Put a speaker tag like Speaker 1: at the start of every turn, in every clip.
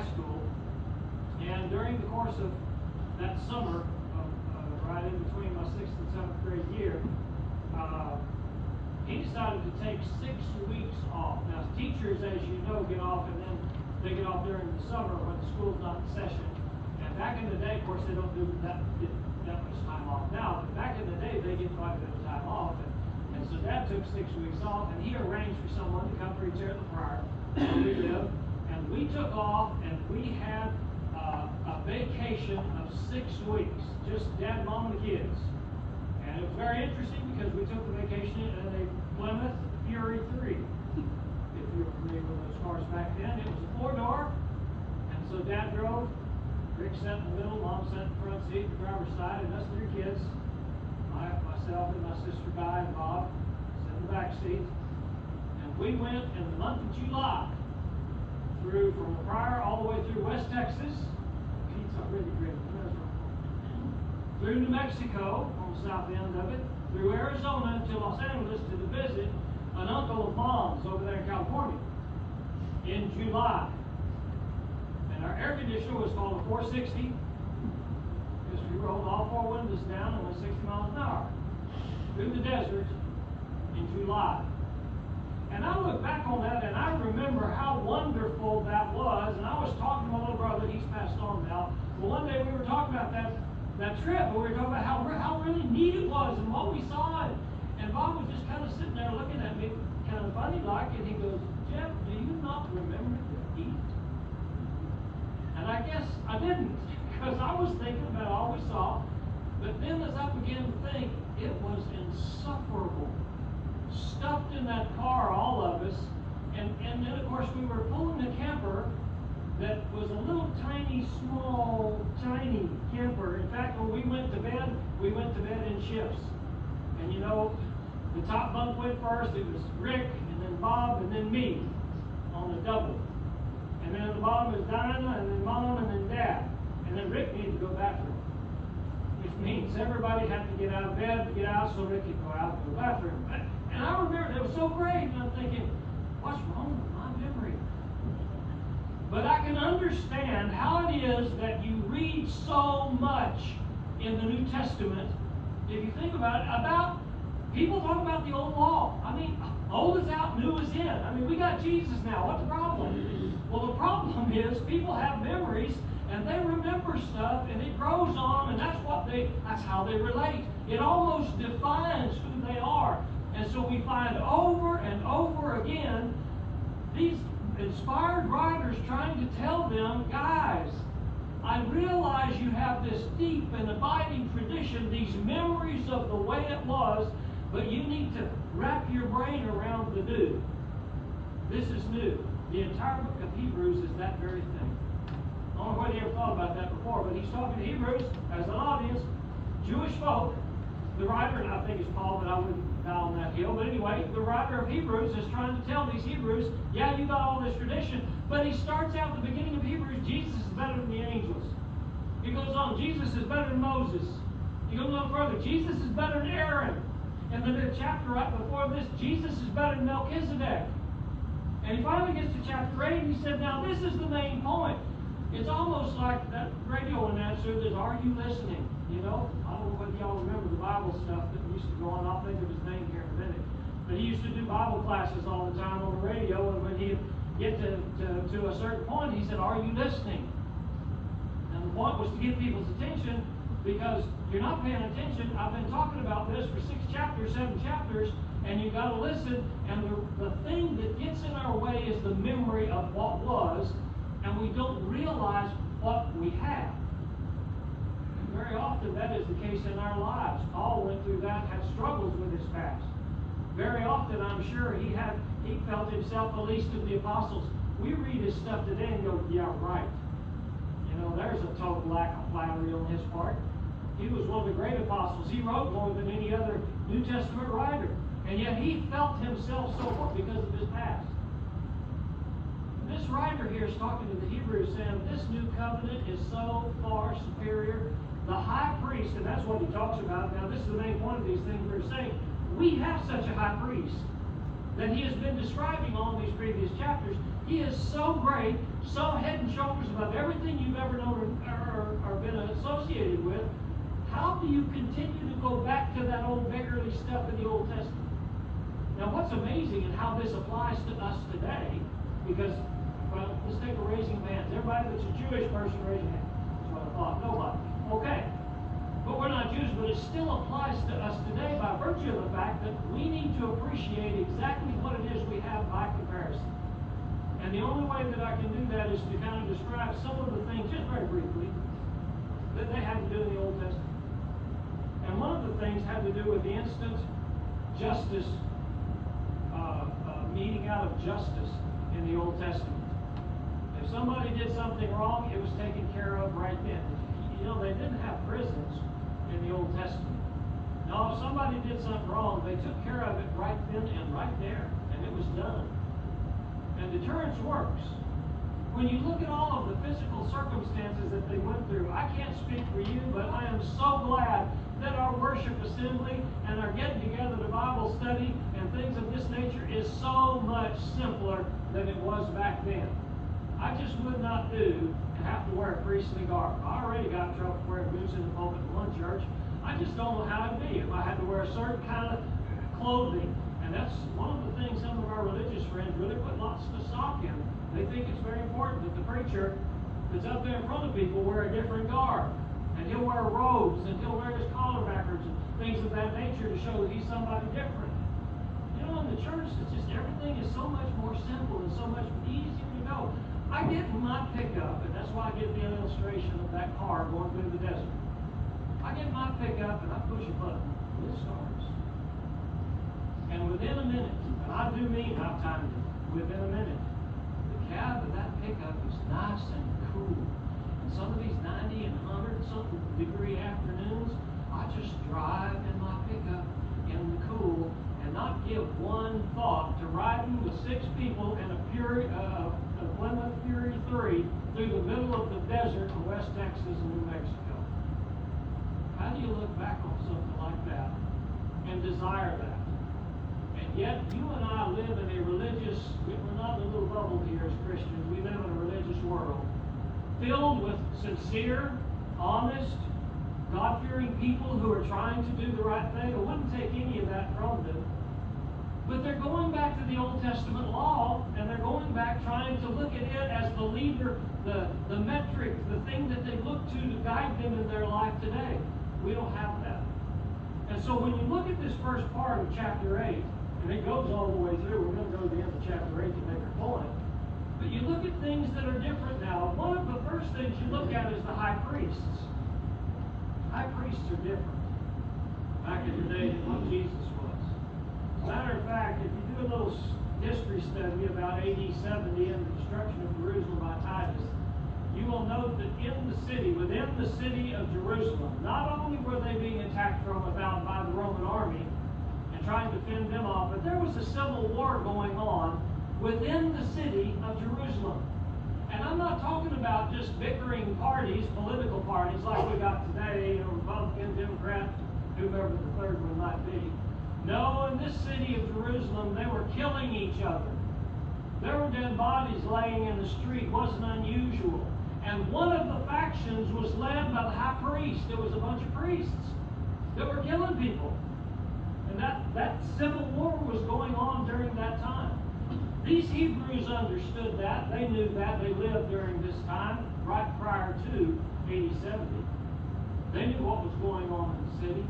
Speaker 1: high school, and during the course of that summer, right in between my 6th and 7th grade year, he decided to take 6 weeks off. Now, teachers, as you know, get off, and then they get off during the summer when the school's not in session. And back in the day, of course, they don't do that much time off now, but back in the day, they get quite a bit of time off. And so Dad took 6 weeks off, and he arranged for someone to come preach there at the Pryor, where we live. And we took off, and we had a vacation of 6 weeks, just Dad, Mom, and the kids. And it was very interesting because we took the vacation in a Plymouth Fury 3. If you're familiar with those cars back then, it was a 4-door. And so Dad drove, Rick sat in the middle, Mom sat in the front seat, the driver's side, and us 3 kids, myself and my sister Guy and Bob, sat in the back seat. And we went in the month of July through from the Pryor all the way through West Texas. Pete's already grinning. Through New Mexico on the south end of it, through Arizona to Los Angeles to visit an uncle of Mom's over there in California in July. And our air conditioner was called a 460 because we rolled all 4 windows down and went 60 miles an hour through the desert in July. And I look back on that and I remember how wonderful that was. And I was talking to my little brother, he's passed on now. But one day we were talking about that trip, and we were talking about how really neat it was and what we saw. And Bob was just kind of sitting there looking at me, kind of funny like, and he goes, "Jeff, do you not remember to eat?" And I guess I didn't, because I was thinking about all we saw. But then as I began to think, it was insufferable. Stuffed in that car, all of us. And then, of course, we were pulling a camper that was a little tiny, small, tiny camper. In fact, when we went to bed in shifts. And you know, the top bunk went first. It was Rick, and then Bob, and then me on the double. And then at the bottom was Dinah, and then Mom, and then Dad. And then Rick needed to go to the bathroom. Which means everybody had to get out of bed to get out so Rick could go out to the bathroom. And I remember it was so great, and I'm thinking, what's wrong with my memory? But I can understand how it is that you read so much in the New Testament, if you think about it, about people talk about the old law. I mean, old is out, new is in. I mean, we got Jesus now. What's the problem? Well, the problem is people have memories and they remember stuff and it grows on, and that's how they relate. It almost defines who they are. And so we find over and over again these inspired writers trying to tell them, guys, I realize you have this deep and abiding tradition, these memories of the way it was, but you need to wrap your brain around the new. This is new. The entire book of Hebrews is that very thing. I don't know whether you ever thought about that before, but he's talking to Hebrews as an audience, Jewish folk. The writer, and I think it's Paul, but I wouldn't die on that hill. But anyway, the writer of Hebrews is trying to tell these Hebrews, yeah, you got all this tradition. But he starts out at the beginning of Hebrews, Jesus is better than the angels. He goes on, Jesus is better than Moses. He goes on further, Jesus is better than Aaron. And then the chapter right before this, Jesus is better than Melchizedek. And he finally gets to chapter 8, and he said, now this is the main point. It's almost like that radio announcer that, are you listening? You know, I don't know whether y'all remember the Bible stuff that used to go on. I'll think of his name here in a minute. But he used to do Bible classes all the time on the radio, and when he'd get to a certain point, he said, are you listening? And the point was to get people's attention, because you're not paying attention. I've been talking about this for 6 chapters, 7 chapters, and you've got to listen. And the thing that gets in our way is the memory of what was, and we don't realize what we have. Very often that is the case in our lives. Paul went through that, had struggles with his past. Very often, I'm sure, he felt himself the least of the apostles. We read his stuff today and go, yeah, right. You know, there's a total lack of flattery on his part. He was one of the great apostles. He wrote more than any other New Testament writer. And yet he felt himself so poor because of his past. This writer here is talking to the Hebrews saying this new covenant is so far superior. The high priest, and that's what he talks about. Now, this is the main point of these things we're saying. We have such a high priest. that he has been describing all these previous chapters. He is so great, so head and shoulders above everything you've ever known or been associated with. How do you continue to go back to that old beggarly stuff in the Old Testament? Now, what's amazing and how this applies to us today, because, well, let's take a raising of hands. Everybody that's a Jewish person, raise your hand. That's what I thought. Nobody. Okay. But we're not Jews, but it still applies to us today by virtue of the fact that we need to appreciate exactly what it is we have by comparison. And the only way that I can do that is to kind of describe some of the things, just very briefly, that they had to do in the Old Testament. And one of the things had to do with the instant justice, meting out of justice in the Old Testament. If somebody did something wrong, it was taken care of right then. You know, they didn't have prisons in the Old Testament. No, if somebody did something wrong, they took care of it right then and right there, and it was done. And deterrence works. When you look at all of the physical circumstances that they went through, I can't speak for you, but I am so glad that our worship assembly and our getting together to Bible study and things of this nature is so much simpler than it was back then. I just would not do to have to wear a priestly garb. I already got in trouble for wearing boots in the pulpit in one church. I just don't know how it'd be if I had to wear a certain kind of clothing. And that's one of the things some of our religious friends really put lots of stock in. They think it's very important that the preacher that's up there in front of people wear a different garb. And he'll wear robes, and he'll wear his collar backwards and things of that nature to show that he's somebody different. You know, in the church, it's just everything is so much more simple and so much easier to go. I get in my pickup, and that's why I get the illustration of that car going through the desert. I get in my pickup and I push a button, and it starts. And within a minute, and I do mean I've timed it, within a minute, the cab of that pickup is nice and cool. And some of these 90 and 100-something degree afternoons, I just drive in my pickup in the cool and not give one thought to riding with 6 people in a Plymouth Fury 3 through the middle of the desert in West Texas and New Mexico. How do you look back on something like that and desire that? And yet, you and I live in a religious, we're not in a little bubble here as Christians, we live in a religious world filled with sincere, honest, God-fearing people who are trying to do the right thing. I wouldn't take any of that from them. But they're going back to the Old Testament law, and they're going back trying to look at it as the leader, the metric, the thing that they look to guide them in their life today. We don't have that. And so when you look at this first part of chapter 8, and it goes all the way through, we're going to go to the end of chapter 8 to make our point. But you look at things that are different now. One of the first things you look at is the high priests. High priests are different back in the day than what Jesus was. As a matter of fact, if you do a little history study about AD 70 and the destruction of Jerusalem by Titus, you will note that in the city, within the city of Jerusalem, not only were they being attacked from about by the Roman army and trying to fend them off, but there was a civil war going on within the city of Jerusalem. And I'm not talking about just bickering parties, political parties like we got today, Republican, Democrat, whoever the third one might be. No, in this city of Jerusalem, they were killing each other. There were dead bodies laying in the street. It wasn't unusual. And one of the factions was led by the high priest. There was a bunch of priests that were killing people. And that civil war was going on during that time. These Hebrews understood that. They knew that. They lived during this time, right prior to AD 70. They knew what was going on in the city.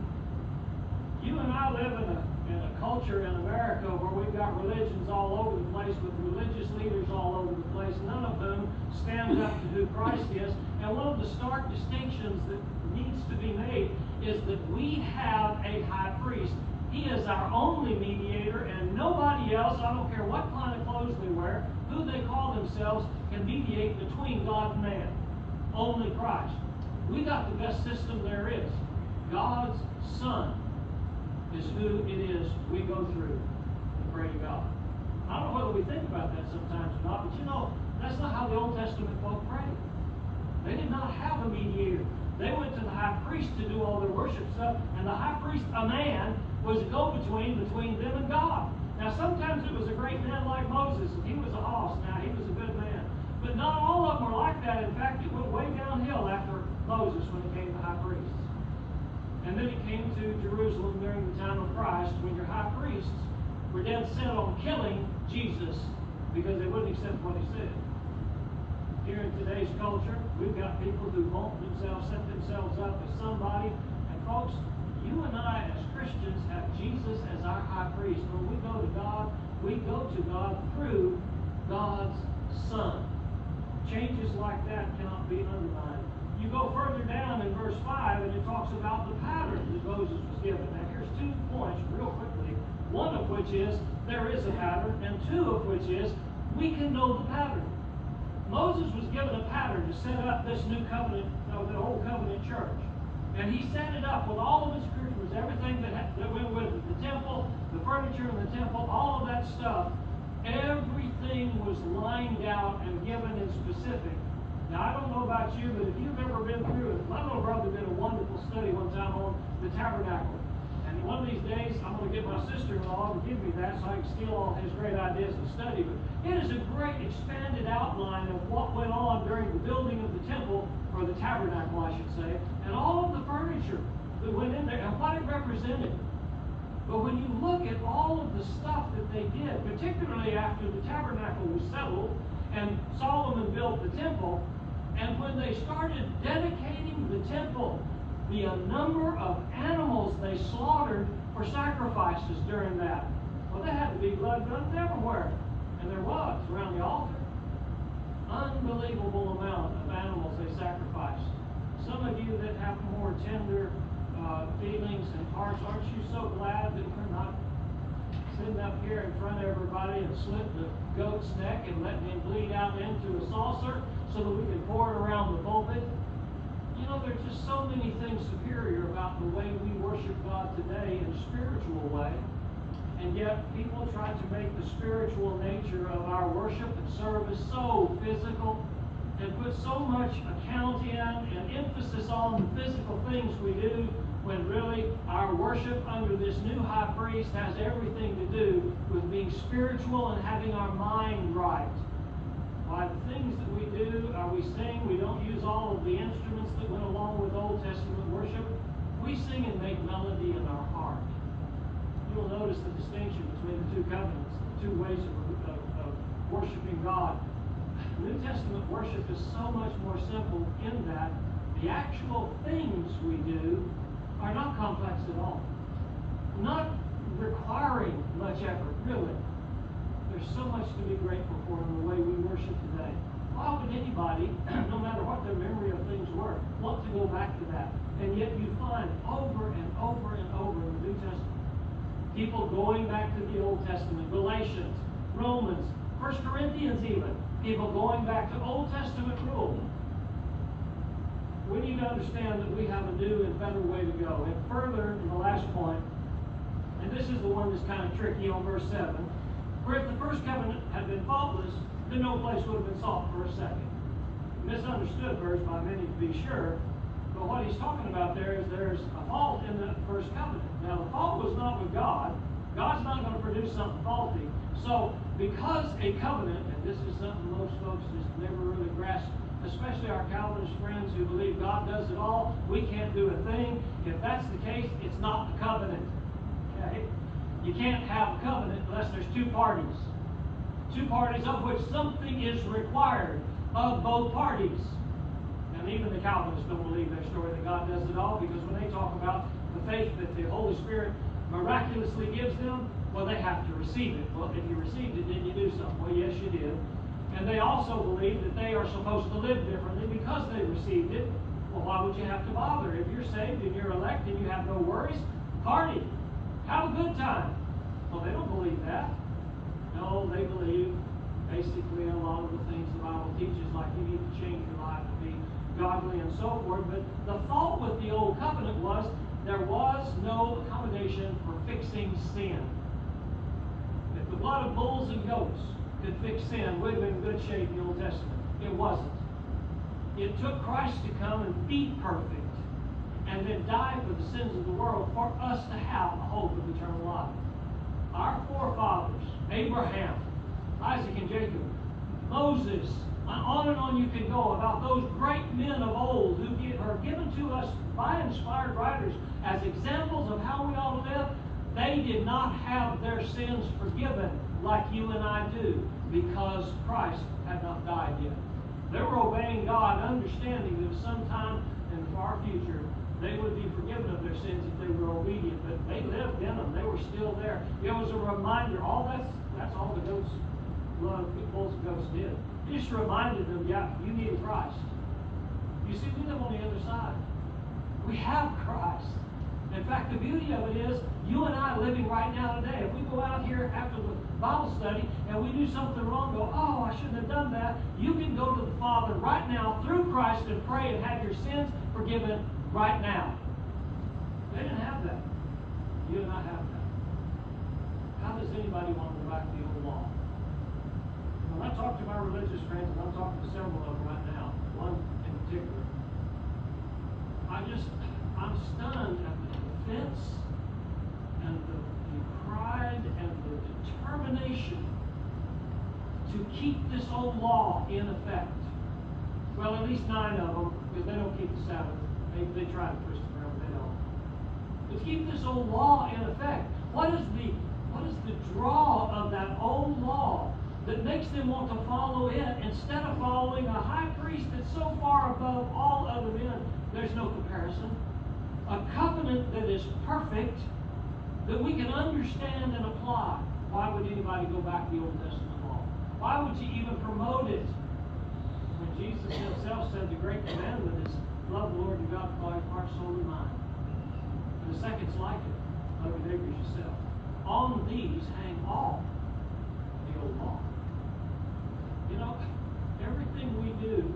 Speaker 1: You and I live in a culture in America where we've got religions all over the place with religious leaders all over the place, none of whom stand up to who Christ is. And one of the stark distinctions that needs to be made is that we have a high priest. He is our only mediator, and nobody else, I don't care what kind of clothes they wear, who they call themselves, can mediate between God and man. Only Christ. We got the best system there is. God's Son is who it is we go through to pray to God. I don't know whether we think about that sometimes or not, but you know, that's not how the Old Testament folk prayed. They did not have a mediator. They went to the high priest to do all their worship stuff, and the high priest, a man, was a go-between between them and God. Now, sometimes it was a great man like Moses, and he was a hoss. Now, he was a good man. But not all of them were like that. In fact, it went way downhill after Moses when it came to high priests. And then it came to Jerusalem during the time of Christ, when your high priests were dead set on killing Jesus because they wouldn't accept what he said. Here in today's culture, we've got people who want themselves, set themselves up as somebody. And folks, you and I as Christians have Jesus as our high priest. When we go to God, we go to God through God's Son. Changes like that cannot be undermined. You go further down in verse 5, and it talks about the pattern that Moses was given. Now, here's 2 points real quickly. One of which is there is a pattern, and 2 of which is we can know the pattern. Moses was given a pattern to set up this new covenant, the old covenant church. And he set it up with all of its accoutrements, everything that went with it, the temple, the furniture in the temple, all of that stuff. Everything was lined out and given in specific. Now, I don't know about you, but if you've ever been through it, my little brother did a wonderful study one time on the tabernacle. And one of these days, I'm going to get my sister-in-law to give me that so I can steal all his great ideas and study. But it is a great expanded outline of what went on during the building of the temple, or the tabernacle, I should say, and all of the furniture that went in there and what it represented. But when you look at all of the stuff that they did, particularly after the tabernacle was settled and Solomon built the temple, and when they started dedicating the temple, the number of animals they slaughtered for sacrifices during that. Well, there had to be blood runs everywhere. And there was around the altar. Unbelievable amount of animals they sacrificed. Some of you that have more tender feelings and hearts, aren't you so glad that we're not sitting up here in front of everybody and slitting the goat's neck and letting him bleed out into a saucer so that we can pour it around the pulpit? You know, there's just so many things superior about the way we worship God today in a spiritual way. And yet people try to make the spiritual nature of our worship and service so physical and put so much account in and emphasis on the physical things we do, when really our worship under this new high priest has everything to do with being spiritual and having our mind right. By the things that we do, we sing, we don't use all of the instruments that went along with Old Testament worship. We sing and make melody in our heart. You'll notice the distinction between the 2 covenants, the 2 ways of worshiping God. New Testament worship is so much more simple in that the actual things we do are not complex at all. Not requiring much effort, really. There's so much to be grateful for in the way we worship today. Why would anybody, no matter what their memory of things were, want to go back to that? And yet you find over and over and over in the New Testament, people going back to the Old Testament, Galatians, Romans, 1 Corinthians even, people going back to Old Testament rule. We need to understand that we have a new and better way to go. And further, in the last point, and this is the one that's kind of tricky on verse 7, where if the first covenant had been faultless, then no place would have been sought for a second. Misunderstood verse by many, to be sure. But what he's talking about there is there's a fault in the first covenant. Now, the fault was not with God. God's not going to produce something faulty. So, because a covenant, and this is something most folks just never really grasp, especially our Calvinist friends who believe God does it all, we can't do a thing. If that's the case, it's not the covenant. Okay? You can't have a covenant unless there's 2 parties. 2 parties of which something is required of both parties. And even the Calvinists don't believe their story that God does it all, because when they talk about the faith that the Holy Spirit miraculously gives them, well, they have to receive it. Well, if you received it, didn't you do something? Well, yes, you did. And they also believe that they are supposed to live differently because they received it. Well, why would you have to bother? If you're saved and you're elect and you have no worries, party. Have a good time. Well, they don't believe that. No, they believe basically a lot of the things the Bible teaches, like you need to change your life to be godly and so forth. But the fault with the old covenant was there was no accommodation for fixing sin. If the blood of bulls and goats could fix sin, we'd have been in good shape in the Old Testament. It wasn't. It took Christ to come and be perfect and then die for the sins of the world for us to have a hope of eternal life. our forefathers, Abraham, Isaac and Jacob, Moses, and on you can go about those great men of old who are given to us by inspired writers as examples of how we ought to live. They did not have their sins forgiven like you and I do because Christ had not died yet. They were obeying God, understanding that sometime in the far future they would be forgiven of their sins if they were obedient. But they lived in them. They were still there. It was a reminder. That's all the ghosts, bulls and ghosts did. It just reminded them, yeah, you need Christ. You see, we live on the other side. We have Christ. In fact, the beauty of it is, you and I living right now today. If we go out here after the Bible study and we do something wrong, go, oh, I shouldn't have done that. You can go to the Father right now through Christ and pray and have your sins forgiven right now. They didn't have that. You and I have that. How does anybody want to go back to the old law? When I talk to my religious friends, and I'm talking to several of them right now, one in particular, I'm stunned at the defense and the pride and the determination to keep this old law in effect. Well, at least 9 of them, because they don't keep the Sabbath. They try to twist it around, they don't. To keep this old law in effect. What is the draw of that old law that makes them want to follow it instead of following a high priest that's so far above all other men? There's no comparison. A covenant that is perfect, that we can understand and apply. Why would anybody go back to the Old Testament law? Why would you even promote it? When Jesus himself said the great commandment is love the Lord your God with all your heart, soul, and mind. And the second's like it. Love your neighbor as yourself. On these hang all the old law. You know, everything we do,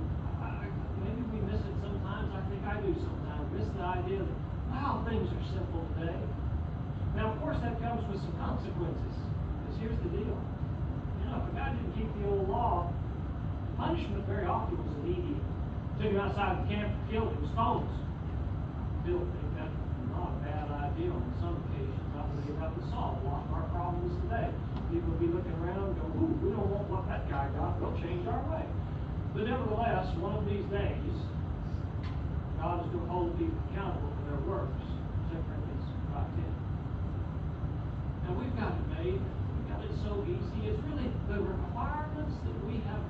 Speaker 1: maybe we miss it sometimes. I think I do sometimes. Miss the idea that, wow, things are simple today. Now, of course, that comes with some consequences. Because here's the deal. You know, if a guy didn't keep the old law, punishment very often was immediate. Took him outside the camp, killed him, stones. Still think that's not a bad idea on some occasions. I believe that would solve a lot of our problems today. People will be looking around and go, ooh, we don't want what that guy got. We'll change our way. But nevertheless, one of these days, God is going to hold people accountable for their works. 2 Corinthians 5:10. And we've got it made. We've got it so easy. It's really the requirements that we have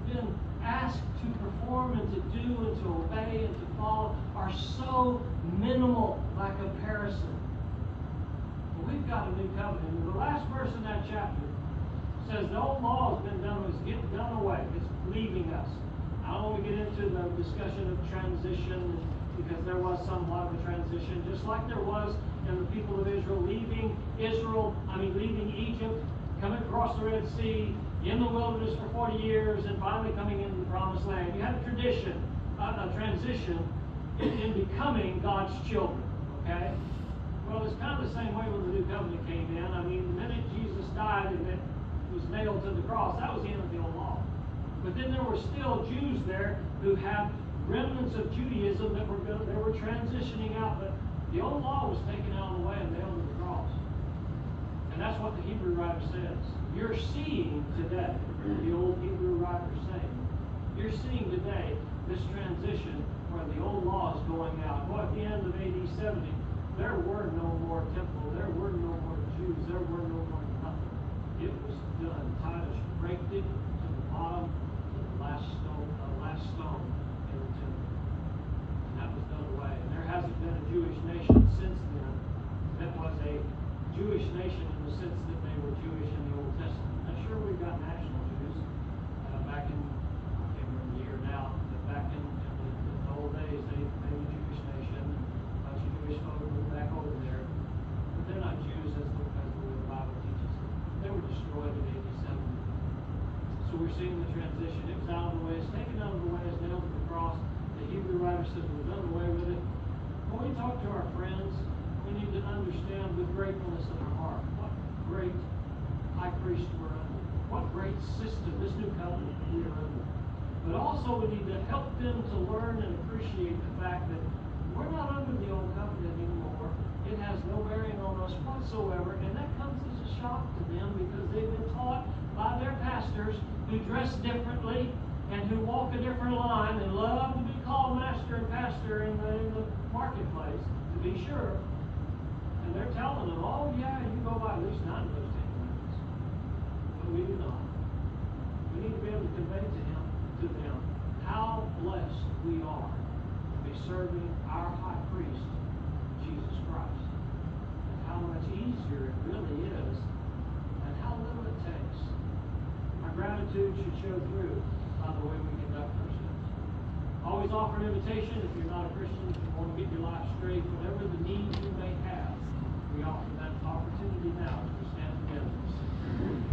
Speaker 1: been asked to perform and to do and to obey and to follow are so minimal by comparison. But we've got a new covenant. And the last verse in that chapter says the old law has been done, it's getting done away. It's leaving us. I don't want to get into the discussion of transition because there was somewhat of a transition, just like there was in the people of Israel leaving Egypt, coming across the Red Sea, in the wilderness for 40 years, and finally coming into the Promised Land. You had a transition in becoming God's children. Okay? Well, it's kind of the same way when the new covenant came in. I mean, the minute Jesus died and it was nailed to the cross, that was the end of the old law. But then there were still Jews there who had remnants of Judaism that were transitioning out, but the old law was taken out of the way and nailed to the cross. And that's what the Hebrew writer says. You're seeing today, the old Hebrew writer saying, you're seeing today this transition where the old law is going out. Well, at the end of AD 70, there were no more temple, there were no more Jews, there were no more nothing. It was done. Titus raked it to the bottom, to the last stone in the temple. And that was done away. And there hasn't been a Jewish nation since then that was a Jewish nation in the sense that they were Jewish in the Old Testament. Now, sure, we've got national Jews back in, I can't remember the year now, but back in the old days, they were a Jewish nation, and a bunch of Jewish folk moved back over there. But they're not Jews as the way the Bible teaches them. They were destroyed in AD 70. So we're seeing the transition. It was out of the way. It's taken out of the way. It's nailed to the cross. The Hebrew writer says we've done away with it. When we talk to our friends, we need to understand with gratefulness in our heart what great high priest we're under, what great system, this new covenant we are under. But also we need to help them to learn and appreciate the fact that we're not under the old covenant anymore. it has no bearing on us whatsoever, and that comes as a shock to them because they've been taught by their pastors who dress differently and who walk a different line and love to be called master and pastor in the marketplace, to be sure. And they're telling them, oh yeah, you go by at least 9 of those 10 commandments. But we do not. We need to be able to convey to them how blessed we are to be serving our high priest, Jesus Christ, and how much easier it really is, and how little it takes. Our gratitude should show through by the way we conduct ourselves. Always offer an invitation if you're not a Christian, if you want to get your life straight, whatever the needs you may have, we offer that opportunity now as we stand together.